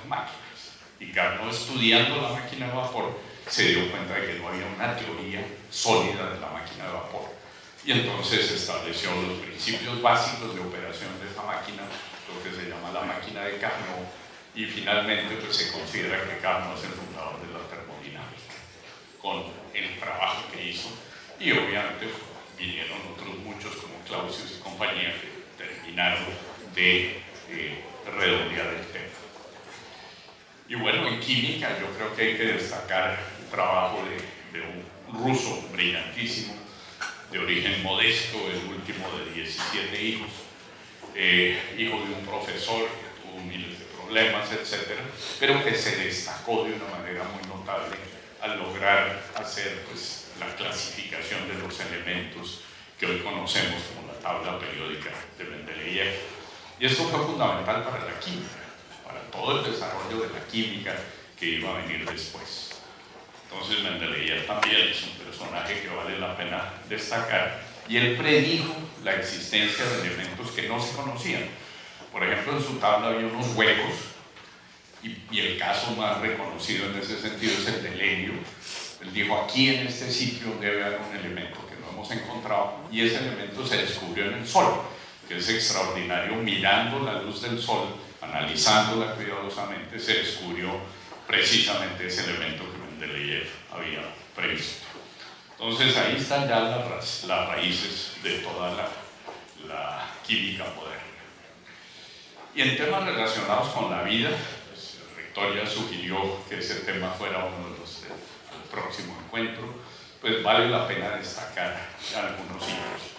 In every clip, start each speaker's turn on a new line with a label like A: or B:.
A: máquinas. Y Carnot, estudiando la máquina de vapor, se dio cuenta de que no había una teoría sólida de la máquina de vapor. Y entonces estableció los principios básicos de operación de esa máquina, lo que se llama la máquina de Carnot, y finalmente pues, se considera que Carnot es el fundador de la termodinámica, con el trabajo que hizo. Y obviamente vinieron otros muchos como Clausius y compañía que terminaron de redondear el tema. Y bueno, en química yo creo que hay que destacar el trabajo de un ruso brillantísimo, de origen modesto, el último de 17 hijos, hijo de un profesor que tuvo miles de problemas, etc., pero que se destacó de una manera muy notable al lograr hacer pues, la clasificación de los elementos que hoy conocemos como la tabla periódica de Mendeleev. Y esto fue fundamental para la química, para todo el desarrollo de la química que iba a venir después. Entonces Mendeleev también es un personaje que vale la pena destacar, y él predijo la existencia de elementos que no se conocían. Por ejemplo, en su tabla había unos huecos, y el caso más reconocido en ese sentido es el del helio. Él dijo, aquí en este sitio debe haber un elemento que no hemos encontrado, y ese elemento se descubrió en el Sol, que es extraordinario. Mirando la luz del Sol, analizándola cuidadosamente, se descubrió precisamente ese elemento que Mendeleev había previsto. Entonces ahí están ya las raíces de toda la química moderna. Y en temas relacionados con la vida, pues, Victoria sugirió que ese tema fuera uno de los del próximo encuentro, pues vale la pena destacar algunos hitos.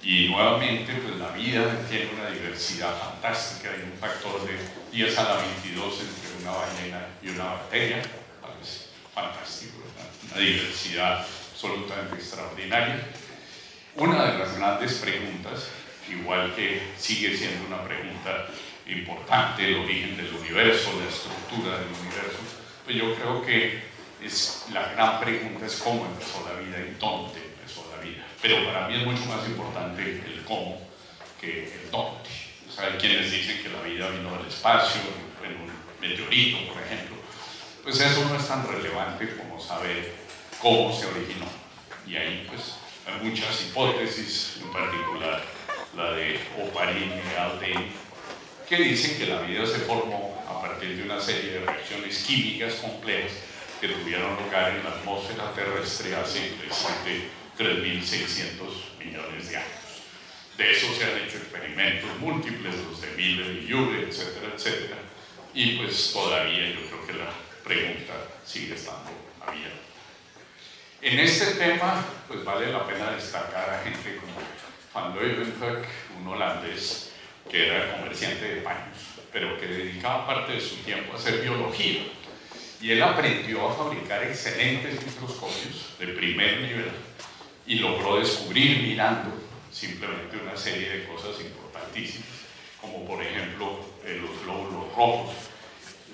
A: Y nuevamente, pues la vida tiene una diversidad fantástica, hay un factor de 10 a la 22 entre una ballena y una bacteria, parece fantástico, ¿verdad? Una diversidad absolutamente extraordinaria. Una de las grandes preguntas, igual que sigue siendo una pregunta importante, el origen del universo, la estructura del universo, pues yo creo que la gran pregunta es cómo empezó la vida y dónde empezó la vida. Pero para mí es mucho más importante el cómo que el dónde. O sea, hay quienes dicen que la vida vino del espacio, en un meteorito, por ejemplo. Pues eso no es tan relevante como saber cómo se originó. Y ahí pues hay muchas hipótesis, en particular la de Oparin y Haldane, que dicen que la vida se formó a partir de una serie de reacciones químicas complejas que tuvieron lugar en la atmósfera terrestre hace precisamente 3.600 millones de años. De eso se han hecho experimentos múltiples, los de Miller y Urey, etcétera, etcétera. Y pues todavía yo creo que la pregunta sigue estando abierta. En este tema, pues vale la pena destacar a gente como Van Leeuwenhoek, un holandés que era comerciante de paños, pero que dedicaba parte de su tiempo a hacer biología. Y él aprendió a fabricar excelentes microscopios de primer nivel y logró descubrir, mirando simplemente una serie de cosas importantísimas, como por ejemplo los glóbulos rojos,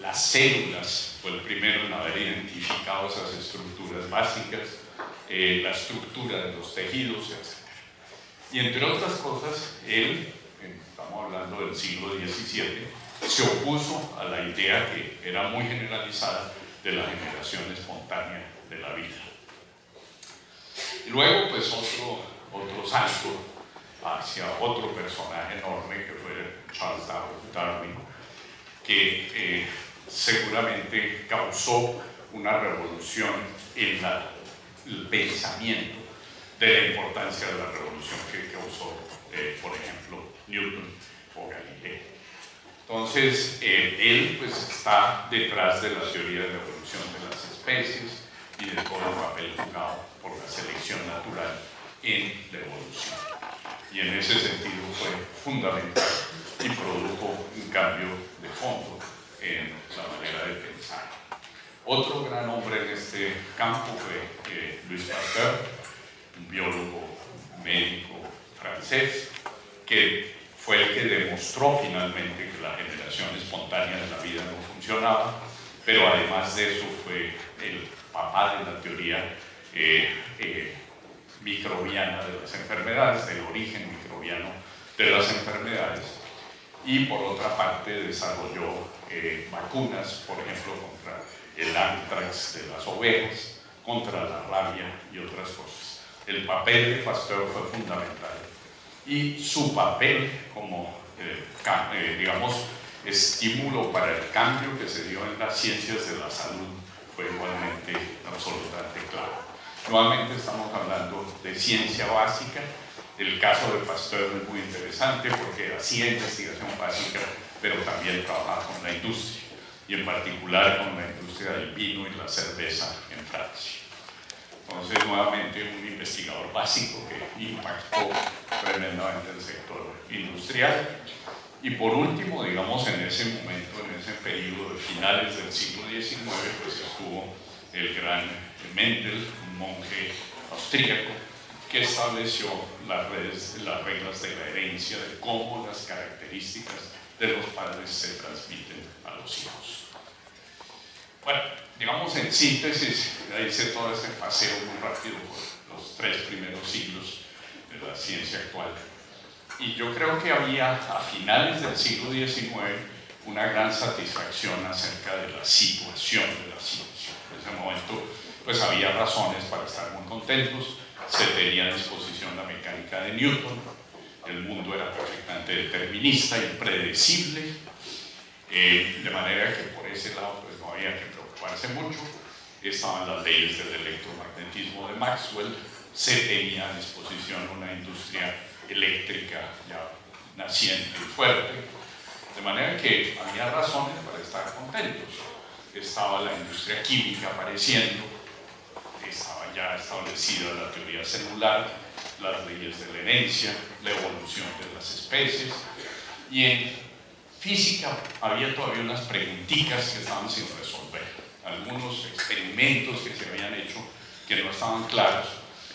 A: las células, fue el primero en haber identificado esas estructuras básicas, la estructura de los tejidos, etc. Y entre otras cosas, él, estamos hablando del siglo XVII, se opuso a la idea que era muy generalizada de la generación espontánea de la vida. Y luego, pues otro salto hacia otro personaje enorme que fue Charles Darwin, que seguramente causó una revolución en el pensamiento de la importancia de la revolución que causó, por ejemplo, Newton o Galileo. Entonces, él pues, está detrás de la teoría de la evolución de las especies y de todo el papel jugado por la selección natural en la evolución. Y en ese sentido fue fundamental y produjo un cambio de fondo en la manera de pensar. Otro gran hombre en este campo fue Louis Pasteur, un biólogo médico francés, que fue el que demostró finalmente que la generación espontánea de la vida no funcionaba, pero además de eso fue el papá de la teoría microbiana de las enfermedades, del origen microbiano de las enfermedades, y por otra parte desarrolló vacunas, por ejemplo, contra el anthrax de las ovejas, contra la rabia y otras cosas. El papel de Pasteur fue fundamental y su papel como, digamos, estímulo para el cambio que se dio en las ciencias de la salud fue igualmente absolutamente clave. Nuevamente estamos hablando de ciencia básica. El caso de Pasteur es muy interesante porque hacía investigación básica, pero también trabajaba con la industria, y en particular con la industria del vino y la cerveza en Francia. Entonces, nuevamente, un investigador básico que impactó tremendamente el sector industrial. Y por último, digamos, en ese momento, en ese periodo de finales del siglo XIX, pues estuvo el gran Mendel, un monje austríaco, que estableció las reglas de la herencia, de cómo las características de los padres se transmiten a los hijos. Bueno, digamos en síntesis, ya hice todo ese paseo muy rápido por los 3 primeros siglos de la ciencia actual. Y yo creo que había a finales del siglo XIX una gran satisfacción acerca de la situación de la ciencia. En ese momento pues había razones para estar muy contentos, se tenía a disposición la mecánica de Newton, el mundo era perfectamente determinista, impredecible, de manera que por ese lado pues no había que preocuparse mucho. Estaban las leyes del electromagnetismo de Maxwell, se tenía a disposición una industria eléctrica ya naciente y fuerte, de manera que había razones para estar contentos. Estaba la industria química apareciendo, estaba ya establecida la teoría celular, las leyes de la herencia, la evolución de las especies, y en física había todavía unas preguntitas que estaban sin resolver, algunos experimentos que se habían hecho que no estaban claros,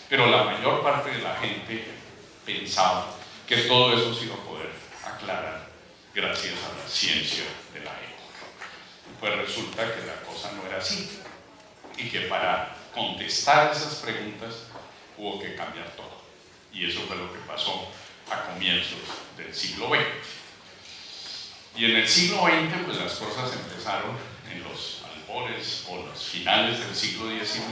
A: pero la mayor parte de la gente pensaba que todo eso se iba a poder aclarar gracias a la ciencia de la época. Pues resulta que la cosa no era así, y que para contestar esas preguntas hubo que cambiar todo. Y eso fue lo que pasó a comienzos del siglo XX. Y en el siglo XX, pues las cosas empezaron en los albores o los finales del siglo XIX,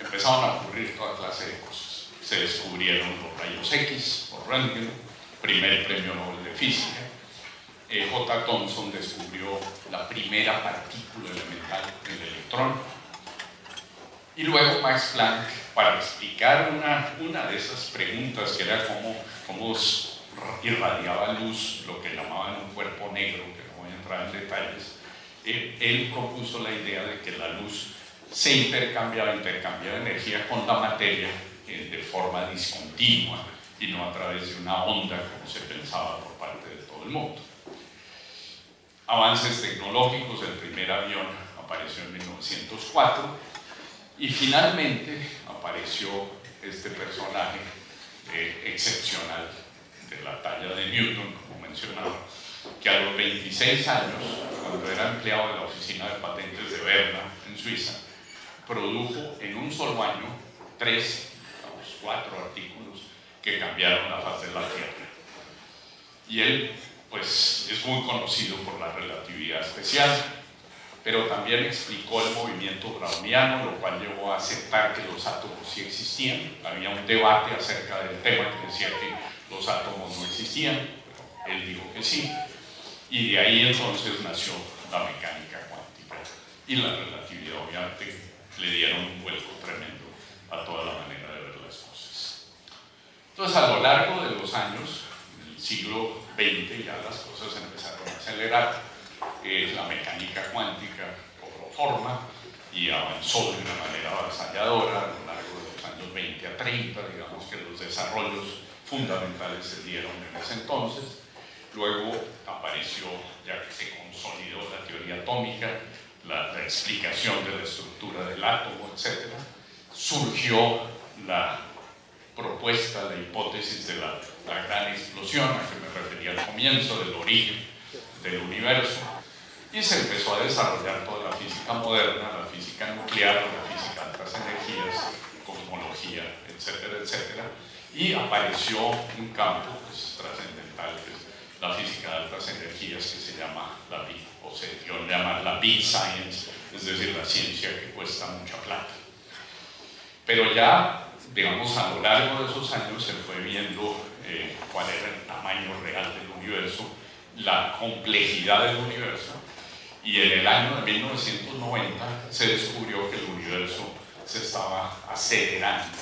A: empezaron a ocurrir toda clase de cosas. Se descubrieron los rayos X por Röntgen, primer premio Nobel de Física. J. Thomson descubrió la primera partícula elemental, el electrón. Y luego Max Planck, para explicar una de esas preguntas, que era cómo irradiaba luz, lo que llamaban un cuerpo negro, que no voy a entrar en detalles, él propuso la idea de que la luz se intercambiaba energía con la materia de forma discontinua y no a través de una onda como se pensaba por parte de todo el mundo. Avances tecnológicos, el primer avión apareció en 1904 y finalmente apareció este personaje excepcional de la talla de Newton, como mencionaba, que a los 26 años, cuando era empleado de la oficina de patentes de Berna en Suiza, produjo en un solo año 4 artículos que cambiaron la faz de la Tierra. Y él, pues, es muy conocido por la relatividad especial, pero también explicó el movimiento browniano, lo cual llevó a aceptar que los átomos sí existían. Había un debate acerca del tema que decía que los átomos no existían, pero él dijo que sí. Y de ahí entonces nació la mecánica cuántica y la relatividad, obviamente, le dieron un vuelco tremendo a toda la manera de ver las cosas. Entonces, a lo largo de los años, en el siglo XX, ya las cosas empezaron a acelerar. La mecánica cuántica cobró forma y avanzó de una manera avasalladora a lo largo de los años 20 a 30, digamos que los desarrollos fundamentales se dieron en ese entonces. Luego apareció, ya que se consolidó la teoría atómica, la explicación de la estructura del átomo, etc. Surgió la propuesta, la hipótesis de la gran explosión, a que me refería al comienzo, del origen del universo, y se empezó a desarrollar toda la física moderna, la física nuclear, la física de altas energías, cosmología, etcétera, etcétera, y apareció un campo pues, trascendental, que es la física de altas energías, que se llama la Big, o se dio a llamar la Big Science, es decir, la ciencia que cuesta mucha plata. Pero ya, digamos, a lo largo de esos años se fue viendo cuál era el tamaño real del universo, la complejidad del universo, y en el año de 1990 se descubrió que el universo se estaba acelerando.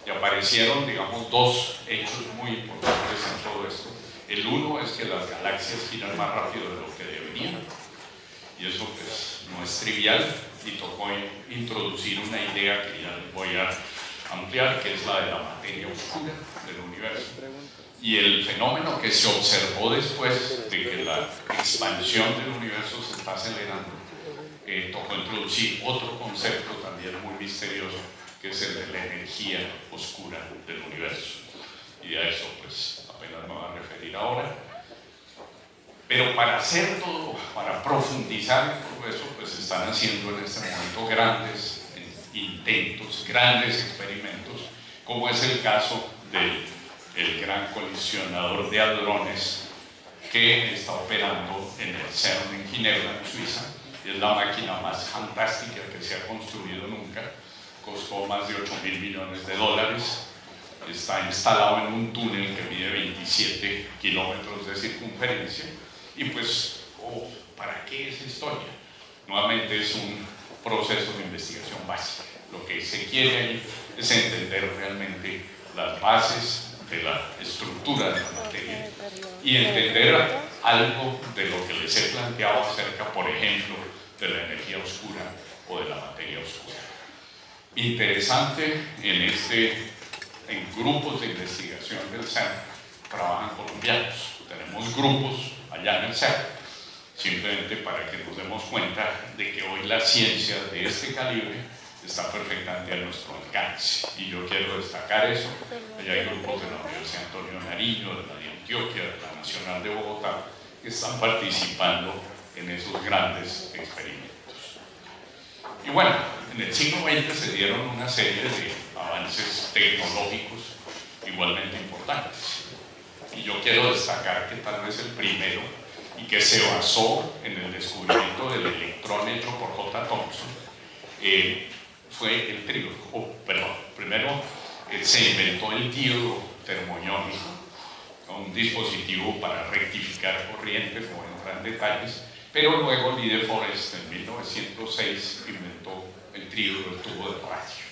A: Y aparecieron, digamos, dos hechos muy importantes en todo esto. El uno es que las galaxias giran más rápido de lo que deberían, y eso pues no es trivial, y tocó introducir una idea que ya les voy a ampliar, que es la de la materia oscura del universo. Y el fenómeno que se observó después de que la expansión del universo se está acelerando, tocó introducir otro concepto también muy misterioso, que es el de la energía oscura del universo. Y a eso pues apenas me voy a referir ahora. Pero para hacer todo, para profundizar en todo eso, pues se están haciendo en este momento grandes intentos, grandes experimentos, como es el caso del gran colisionador de hadrones que está operando en el CERN en Ginebra, en Suiza. Y es la máquina más fantástica que se ha construido nunca. Costó más de $8.000 millones. Está instalado en un túnel que mide 27 kilómetros de circunferencia. Y pues, ¿para qué esa historia? Nuevamente es un proceso de investigación básica. Lo que se quiere ahí es entender realmente las bases de la estructura de la materia y entender algo de lo que les he planteado acerca, por ejemplo, de la energía oscura o de la materia oscura. Interesante, en grupos de investigación del CERN trabajan colombianos. Tenemos grupos allá en el CERN, simplemente para que nos demos cuenta de que hoy la ciencia de este calibre está perfectamente a nuestro alcance. Y yo quiero destacar eso. Allá hay grupos de la Universidad Antonio Nariño, de la de Antioquia, de la Nacional de Bogotá, que están participando en esos grandes experimentos. Y bueno, en el siglo XX se dieron una serie de avances tecnológicos igualmente importantes. Y yo quiero destacar que tal vez el primero, y que se basó en el descubrimiento del electrón hecho por J. Thomson, fue el tríodo. Primero se inventó el diodo termoiónico, un dispositivo para rectificar corrientes, no voy a entrar en detalles, pero luego Lee de Forest en 1906 inventó el tríodo del tubo de radio,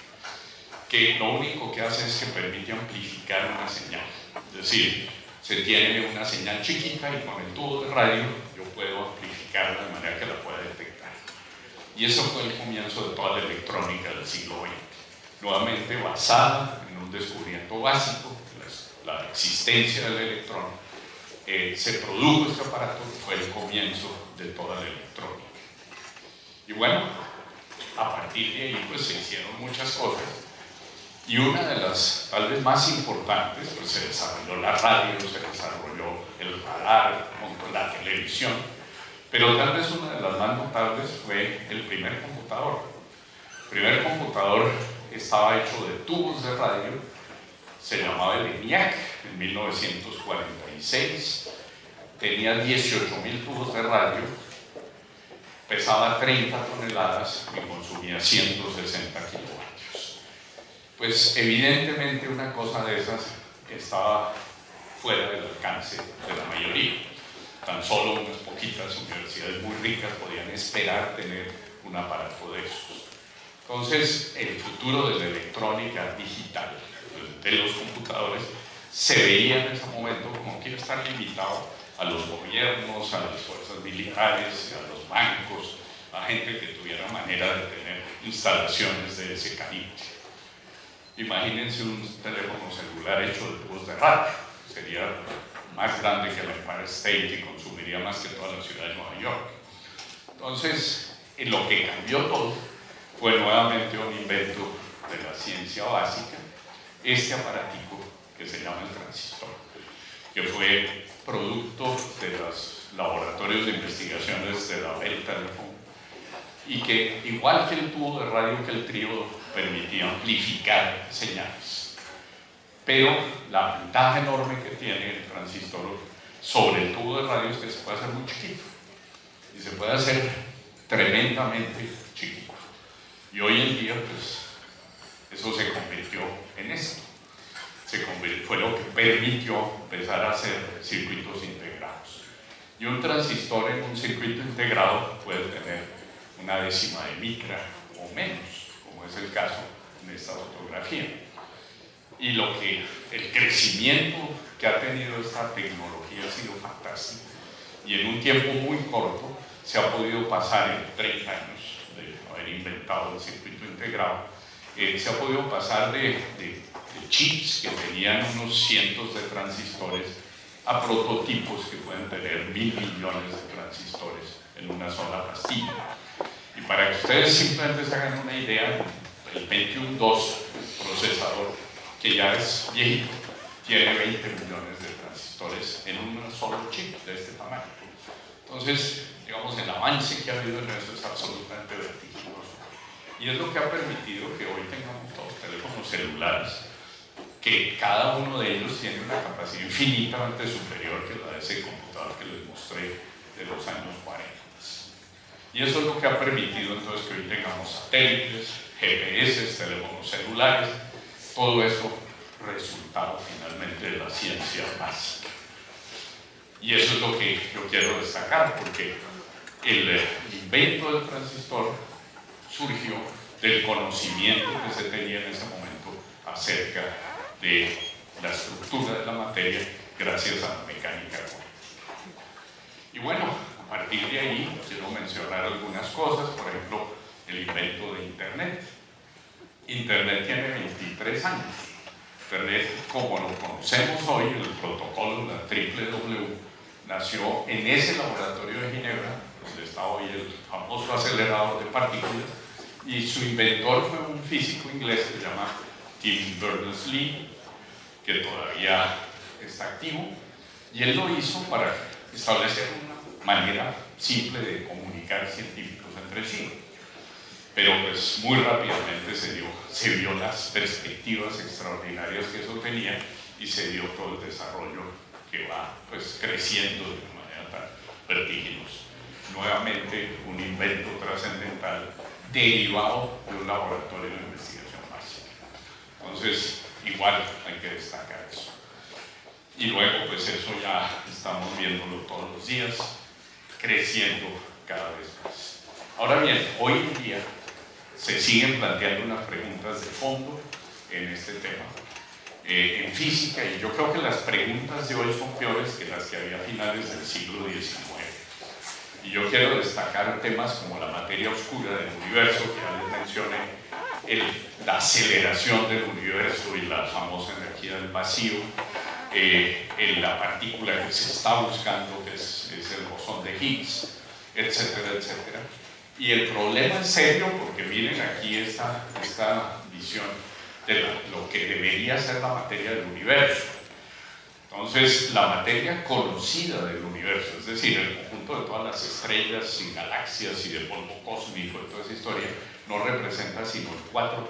A: que lo único que hace es que permite amplificar una señal. Es decir, se tiene una señal chiquita y con el tubo de radio yo puedo amplificarla de manera que la pueda detectar. Y eso fue el comienzo de toda la electrónica del siglo XX, nuevamente basada en un descubrimiento básico, la existencia del electrón. Se produjo este aparato y fue el comienzo de toda la electrónica. Y bueno, a partir de ahí pues se hicieron muchas cosas, y una de las tal vez más importantes, pues se desarrolló la radio, se desarrolló el radar, la televisión, pero tal vez una de las más notables fue el primer computador. El primer computador estaba hecho de tubos de radio, se llamaba el ENIAC, en 1946, tenía 18.000 tubos de radio, pesaba 30 toneladas y consumía 160 kilovatios. Pues evidentemente una cosa de esas estaba fuera del alcance de la mayoría. Tan solo unas poquitas universidades muy ricas podían esperar tener un aparato de esos. Entonces, el futuro de la electrónica digital, de los computadores, se veía en ese momento como que iba a estar limitado a los gobiernos, a las fuerzas militares, a los bancos, a gente que tuviera manera de tener instalaciones de ese calibre. Imagínense un teléfono celular hecho de tubos de radio, sería más grande que el Empire State y consumiría más que toda la ciudad de Nueva York. Entonces, lo que cambió todo fue nuevamente un invento de la ciencia básica, este aparatico que se llama el transistor, que fue producto de los laboratorios de investigaciones de la Bell Telephone, y que, igual que el tubo de radio, que el tríodo, permitía amplificar señales. Pero la ventaja enorme que tiene el transistor sobre el tubo de radio es que se puede hacer muy chiquito y se puede hacer tremendamente chiquito. Y hoy en día, pues, eso se convirtió en esto. Fue lo que permitió empezar a hacer circuitos integrados. Y un transistor en un circuito integrado puede tener una décima de micra o menos, como es el caso en esta fotografía. Y el crecimiento que ha tenido esta tecnología ha sido fantástico. Y en un tiempo muy corto se ha podido pasar, en 30 años de haber inventado el circuito integrado, se ha podido pasar de chips que tenían unos cientos de transistores a prototipos que pueden tener 1.000 millones de transistores en una sola pastilla. Y para que ustedes simplemente se hagan una idea, el Pentium 2 procesador, que ya es viejito, tiene 20 millones de transistores en un solo chip de este tamaño. Entonces, digamos, el avance que ha habido en eso es absolutamente vertiginoso. Y es lo que ha permitido que hoy tengamos todos teléfonos celulares, que cada uno de ellos tiene una capacidad infinitamente superior que la de ese computador que les mostré de los años 40. Y eso es lo que ha permitido entonces que hoy tengamos satélites, GPS, teléfonos celulares, todo eso resultado finalmente de la ciencia básica. Y eso es lo que yo quiero destacar, porque el invento del transistor surgió del conocimiento que se tenía en ese momento acerca de la estructura de la materia gracias a la mecánica cuántica. Y bueno, a partir de ahí quiero mencionar algunas cosas, por ejemplo, el invento de Internet. Internet tiene 23 años. Internet, como lo conocemos hoy, el protocolo, la WWW, nació en ese laboratorio de Ginebra, donde está hoy el famoso acelerador de partículas, y su inventor fue un físico inglés que se llama Tim Berners-Lee, que todavía está activo, y él lo hizo para establecer una manera simple de comunicar científicos entre sí. Pero pues muy rápidamente se vio las perspectivas extraordinarias que eso tenía y se dio todo el desarrollo que va pues creciendo de una manera tan vertiginosa. Nuevamente un invento trascendental derivado de un laboratorio de investigación básica. Entonces, igual hay que destacar eso. Y luego, pues eso ya estamos viéndolo todos los días, creciendo cada vez más. Ahora bien, hoy en día se siguen planteando unas preguntas de fondo en este tema, en física, y yo creo que las preguntas de hoy son peores que las que había a finales del siglo XIX. Y yo quiero destacar temas como la materia oscura del universo, que ya les mencioné, la aceleración del universo y la famosa energía del vacío, la partícula que se está buscando, que es el bosón de Higgs, etcétera, etcétera. Y el problema es serio, porque miren aquí esta visión de lo que debería ser la materia del universo. Entonces, la materia conocida del universo, es decir, el conjunto de todas las estrellas y galaxias y de polvo cósmico y toda esa historia, no representa sino el 4%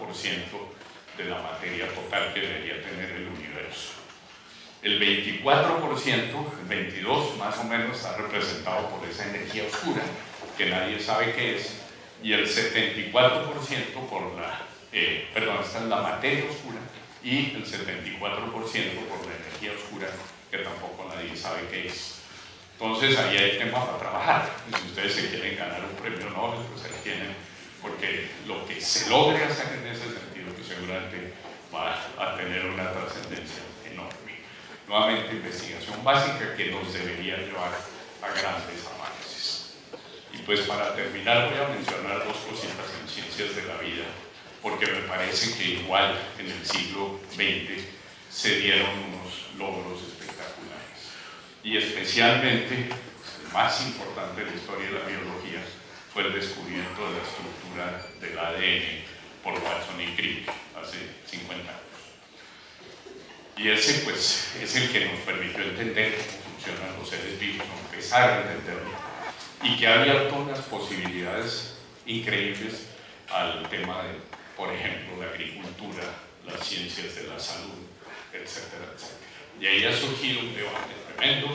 A: de la materia total que debería tener el universo. El 24%, el 22% más o menos, está representado por esa energía oscura, que nadie sabe qué es, y el 74% por esta es la materia oscura, y el 74% por la energía oscura, que tampoco nadie sabe qué es. Entonces ahí hay tema para trabajar, y si ustedes se quieren ganar un premio Nobel, pues ahí tienen, porque lo que se logre hacer en ese sentido, que seguramente va a tener una trascendencia enorme. Nuevamente, investigación básica que nos debería llevar a grandes avances. Y pues para terminar voy a mencionar dos cositas en ciencias de la vida, porque me parece que igual en el siglo XX se dieron unos logros espectaculares. Y especialmente, el más importante de la historia de la biología fue el descubrimiento de la estructura del ADN por Watson y Crick hace 50 años. Y ese pues es el que nos permitió entender cómo funcionan los seres vivos, empezar a entenderlo, y que ha abierto unas posibilidades increíbles al tema de, por ejemplo, la agricultura, las ciencias de la salud, etcétera, etcétera. Y ahí ha surgido un debate tremendo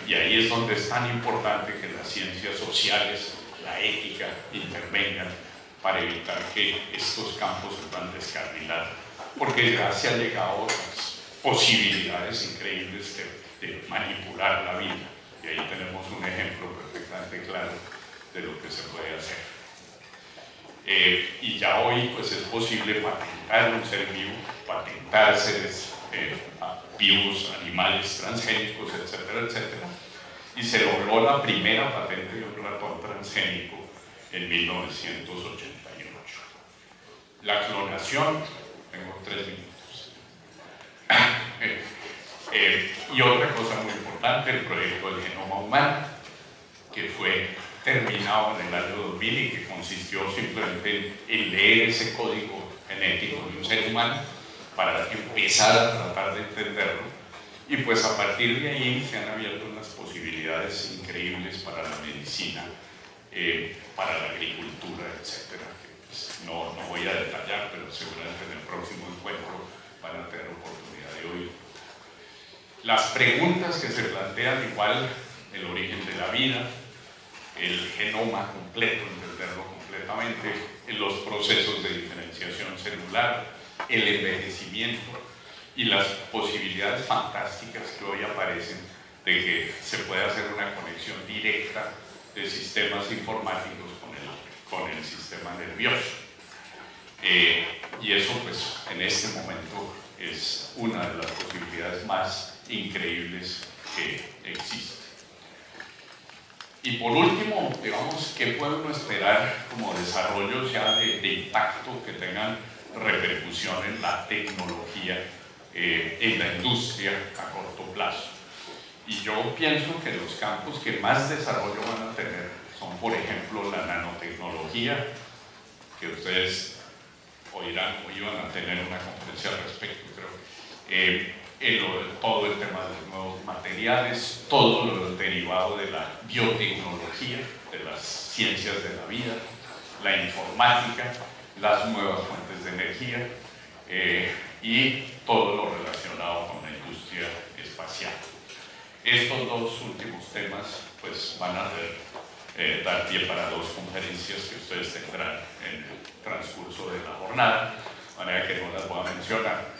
A: y ahí es donde es tan importante que las ciencias sociales, la ética, intervengan para evitar que estos campos se puedan descarrilar, porque ya se han llegado a las posibilidades increíbles de manipular la vida, y ahí tenemos un ejemplo perfectamente claro de lo que se puede hacer. Y ya hoy pues es posible patentar un ser vivo, patentar seres vivos, animales transgénicos, etcétera, etcétera, y se logró la primera patente de un ratón transgénico en 1988. La clonación, tengo 3 minutos. Y otra cosa muy importante, el proyecto del genoma humano, que fue terminado en el año 2000 y que consistió simplemente en leer ese código genético de un ser humano para empezar a tratar de entenderlo, y pues a partir de ahí se han abierto unas posibilidades increíbles para la medicina, para la agricultura, etcétera, que pues no voy a detallar, pero seguramente en el próximo encuentro van a tener oportunidad de oír. Las preguntas que se plantean, igual el origen de la vida, el genoma completo, entenderlo completamente, en los procesos de diferenciación celular, el envejecimiento y las posibilidades fantásticas que hoy aparecen de que se puede hacer una conexión directa de sistemas informáticos con el sistema nervioso. Y eso pues en este momento es una de las posibilidades más increíbles que existen. Y por último, digamos, ¿qué puede uno esperar como desarrollos ya de impacto que tengan repercusión en la tecnología, en la industria a corto plazo? Y yo pienso que los campos que más desarrollo van a tener son, por ejemplo, la nanotecnología, que ustedes oirán o iban a tener una conferencia al respecto, creo. Todo el tema de los nuevos materiales, todo lo derivado de la biotecnología, de las ciencias de la vida, la informática, las nuevas fuentes de energía y todo lo relacionado con la industria espacial. Estos dos últimos temas pues van a dar pie para 2 conferencias que ustedes tendrán en el transcurso de la jornada, de manera que no las voy a mencionar.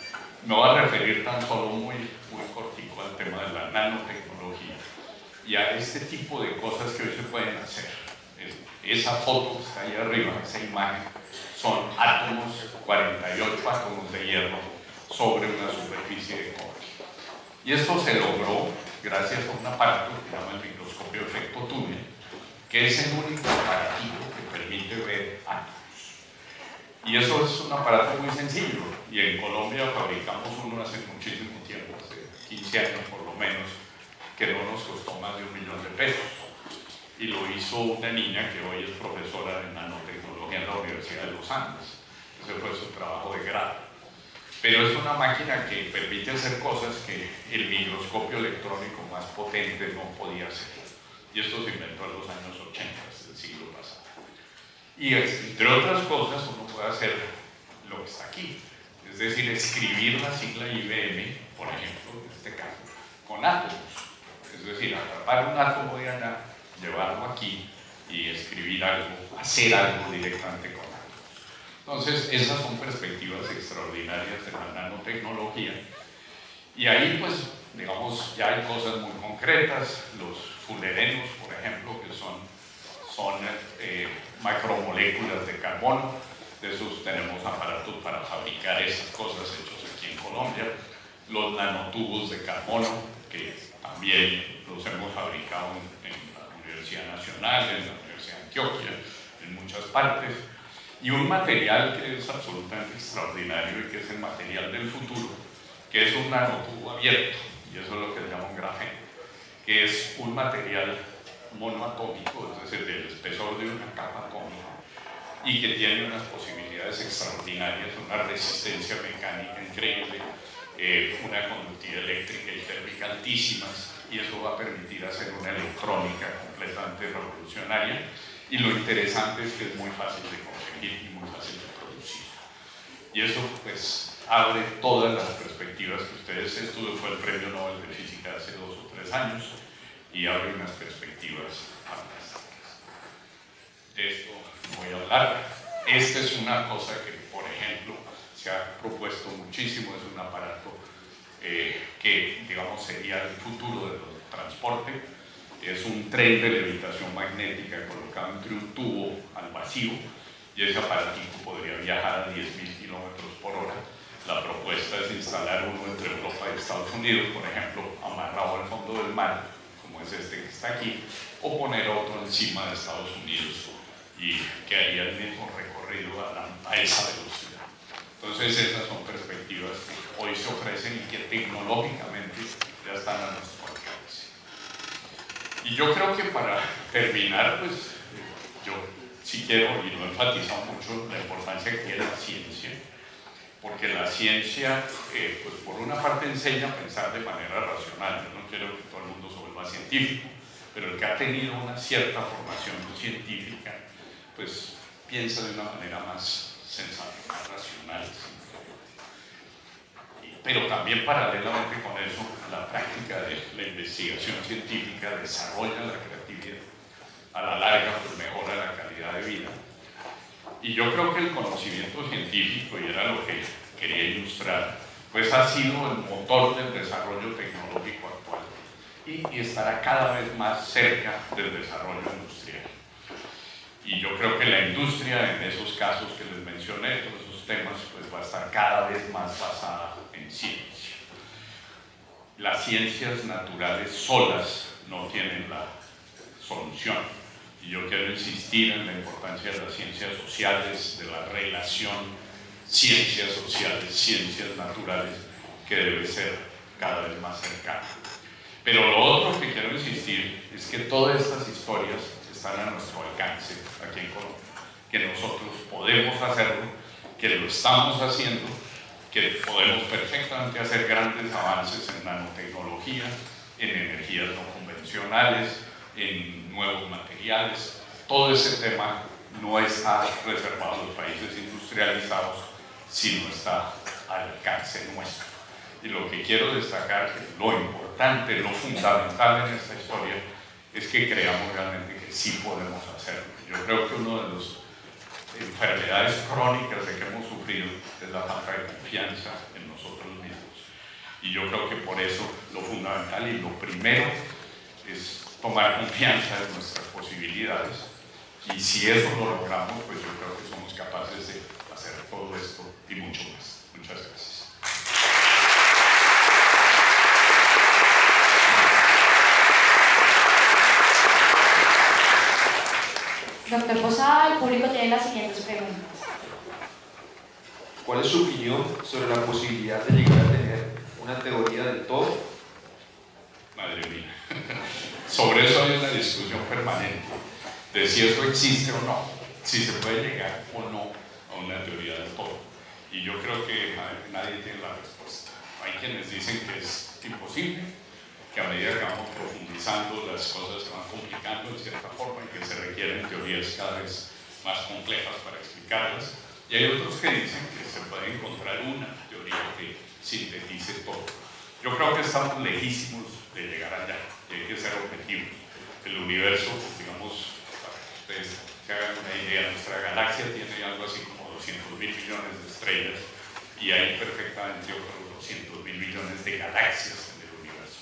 A: Me voy a referir tan solo muy cortico al tema de la nanotecnología y a este tipo de cosas que hoy se pueden hacer. Esa foto que está ahí arriba, esa imagen, son átomos, 48 átomos de hierro sobre una superficie de cobre. Y esto se logró gracias a un aparato que se llama el microscopio de efecto túnel, que es el único aparatito que permite ver átomos. Y eso es un aparato muy sencillo, y en Colombia fabricamos uno hace muchísimo tiempo, hace 15 años por lo menos, que no nos costó más de $1 millón. Y lo hizo una niña que hoy es profesora de nanotecnología en la Universidad de los Andes. Ese fue su trabajo de grado. Pero es una máquina que permite hacer cosas que el microscopio electrónico más potente no podía hacer. Y esto se inventó en los años 80 del siglo pasado. Y entre otras cosas uno puede hacer lo que está aquí, es decir, escribir la sigla IBM, por ejemplo, en este caso, con átomos. Es decir, atrapar un átomo de allá, llevarlo aquí y escribir algo, hacer algo directamente con átomos. Entonces, esas son perspectivas extraordinarias de la nanotecnología. Y ahí, pues, digamos, ya hay cosas muy concretas, los fullerenos, por ejemplo, que son macromoléculas de carbono. De esos tenemos aparatos para fabricar esas cosas hechos aquí en Colombia. Los nanotubos de carbono, que también los hemos fabricado en la Universidad Nacional, en la Universidad de Antioquia, en muchas partes. Y un material que es absolutamente extraordinario y que es el material del futuro, que es un nanotubo abierto, y eso es lo que se llama un grafeno, que es un material monoatómico, es decir, del espesor de una capa atómica, y que tiene unas posibilidades extraordinarias, una resistencia mecánica increíble, una conductividad eléctrica y térmica altísimas, y eso va a permitir hacer una electrónica completamente revolucionaria. Y lo interesante es que es muy fácil de conseguir y muy fácil de producir. Y eso pues abre todas las perspectivas que ustedes estudian. Fue el premio Nobel de Física hace 2 o 3 años y abre unas perspectivas fantásticas. De esto no voy a hablar. Esta es una cosa que, por ejemplo, se ha propuesto muchísimo, es un aparato que, digamos, sería el futuro del transporte. Es un tren de levitación magnética colocado entre un tubo al vacío, y ese aparatico podría viajar a 10.000 kilómetros por hora. La propuesta es instalar uno entre Europa y Estados Unidos, por ejemplo, amarrado al fondo del mar, como es este que está aquí, o poner otro encima de Estados Unidos y que haría el mismo recorrido a esa velocidad. Entonces esas son perspectivas que hoy se ofrecen y que tecnológicamente ya están a nuestro alcance. Y yo creo que para terminar, pues yo sí quiero, y lo he enfatizado mucho, la importancia que tiene la ciencia, porque la ciencia, pues por una parte enseña a pensar de manera racional. Yo no quiero que todo el mundo se vuelva científico, pero el que ha tenido una cierta formación científica, pues piensa de una manera más sensata, más racional. Pero también paralelamente con eso, la práctica de la investigación científica desarrolla la creatividad. A la larga, pues mejora la calidad de vida. Y yo creo que el conocimiento científico, y era lo que quería ilustrar, pues ha sido el motor del desarrollo tecnológico actual y estará cada vez más cerca del desarrollo industrial. Y yo creo que la industria, en esos casos que les mencioné, todos esos temas, pues va a estar cada vez más basada en ciencia. Las ciencias naturales solas no tienen la solución. Y yo quiero insistir en la importancia de las ciencias sociales, de la relación ciencias sociales, ciencias naturales, que debe ser cada vez más cercana. Pero lo otro que quiero insistir es que todas estas historias están a nuestro alcance aquí en Colombia, que nosotros podemos hacerlo, que lo estamos haciendo, que podemos perfectamente hacer grandes avances en nanotecnología, en energías no convencionales, en nuevos materiales. Todo ese tema no está reservado a los países industrializados, sino está al alcance nuestro. Y lo que quiero destacar, que lo importante, lo fundamental en esta historia, es que creamos realmente que sí podemos hacerlo. Yo creo que una de las enfermedades crónicas de que hemos sufrido es la falta de confianza en nosotros mismos. Y yo creo que por eso lo fundamental y lo primero es tomar confianza en nuestras posibilidades, y si eso lo logramos, pues yo creo que somos capaces de hacer todo esto y mucho más. Muchas gracias.
B: Doctor Posada, el público tiene las siguientes preguntas.
C: ¿Cuál es su opinión sobre la posibilidad de llegar a tener una teoría del todo?
A: Madre mía. Sobre eso hay una discusión permanente, de si eso existe o no, si se puede llegar o no a una teoría del todo. Y yo creo que nadie tiene la respuesta. Hay quienes dicen que es imposible, que a medida que vamos profundizando las cosas se van complicando de cierta forma y que se requieren teorías cada vez más complejas para explicarlas. Y hay otros que dicen que se puede encontrar una teoría que sintetice todo. Yo creo que estamos lejísimos de llegar allá y hay que ser objetivos. El universo, digamos, para que ustedes se hagan una idea, nuestra galaxia tiene algo así como 200.000 millones de estrellas y hay perfectamente otros 200.000 millones de galaxias en el universo.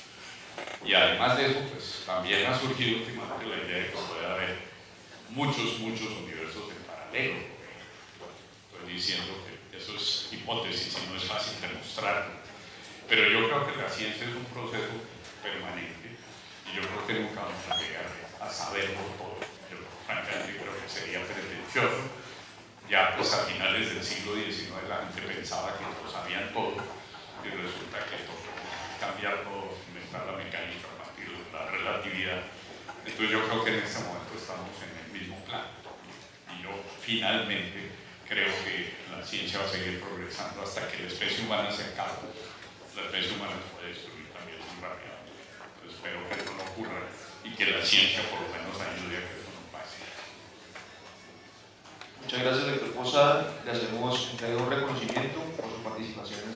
A: Y además de eso, pues también ha surgido últimamente la idea de que puede haber muchos universos en paralelo. Estoy diciendo que eso es hipótesis y no es fácil demostrarlo. Pero yo creo que la ciencia es un proceso permanente y yo creo que nunca vamos a llegar a saberlo todo. Yo francamente creo que sería pretencioso. Ya pues a finales del siglo XIX la gente pensaba que lo sabían todo y resulta que tocó cambiar todo, inventar la mecánica a partir de la relatividad. Entonces yo creo que en este momento estamos en el mismo plan y yo finalmente creo que la ciencia va a seguir progresando hasta que la especie humana se acabe. La especie humana se puede destruir también muy rápidamente. Entonces espero que eso no ocurra y que la ciencia por lo menos ayude a que eso no pase.
C: Muchas gracias, doctor Posada. Le hacemos un reconocimiento por su participación en